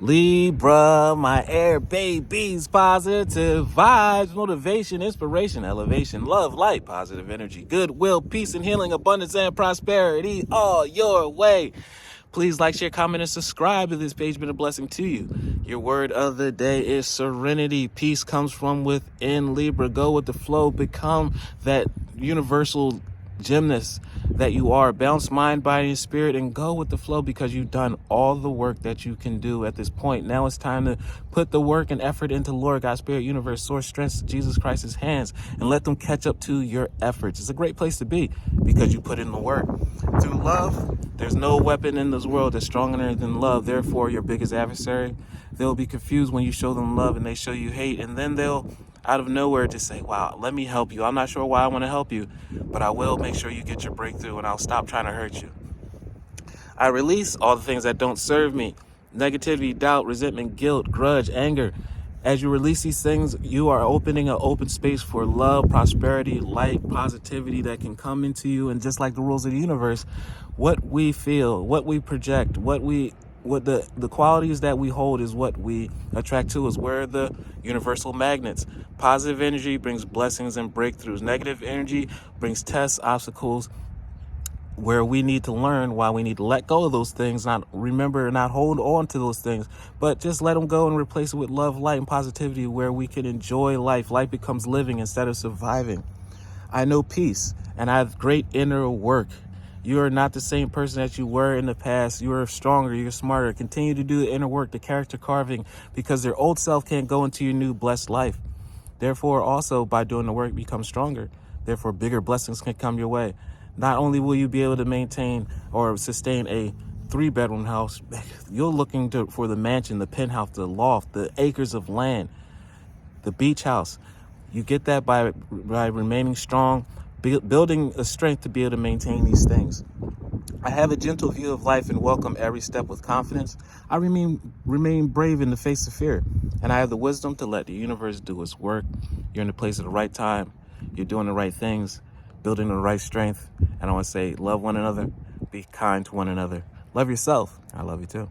Libra, my air babies, positive vibes, motivation, inspiration, elevation, love, light, positive energy, goodwill, peace and healing, abundance and prosperity, all your way. Please like, share, comment, and subscribe if this page been a blessing to you. Your word of the day is serenity. Peace comes from within. Libra, go with the flow. Become that universal gymnast that you are. Bounce mind, body, and spirit, and go with the flow because you've done all the work that you can do at this point. Now it's time to put the work and effort into Lord, God, Spirit, Universe, Source, Strength, Jesus Christ's hands, and let them catch up to your efforts. It's a great place to be because you put in the work. Through love, there's no weapon in this world that's stronger than love. Therefore, your biggest adversary, they'll be confused when you show them love and they show you hate, and then they'll out of nowhere to say, wow, let me help you. I'm not sure why I want to help you, but I will make sure you get your breakthrough, and I'll stop trying to hurt you. I release all the things that don't serve me: negativity, doubt, resentment, guilt, grudge, anger. As you release these things, you are opening an open space for love, prosperity, light, positivity that can come into you. And just like the rules of the universe, what we feel, what we project, what the qualities that we hold is what we attract to us. We're the universal magnets. Positive energy brings blessings and breakthroughs. Negative energy brings tests, obstacles, where we need to learn why we need to let go of those things, not hold on to those things, but just let them go and replace it with love, light, and positivity, where we can enjoy life. Life becomes living instead of surviving. I know peace, and I have great inner work. You are not the same person that you were in the past. You are stronger, you're smarter. Continue to do the inner work, the character carving, because their old self can't go into your new blessed life. Therefore, also by doing the work, become stronger. Therefore, bigger blessings can come your way. Not only will you be able to maintain or sustain a 3-bedroom house, you're looking for the mansion, the penthouse, the loft, the acres of land, the beach house. You get that by remaining strong, building a strength to be able to maintain these things. I have a gentle view of life and welcome every step with confidence. I remain brave in the face of fear, and I have the wisdom to let the universe do its work. You're in the place at the right time. You're doing the right things, building the right strength. And I want to say, love one another, be kind to one another, love yourself. I love you too.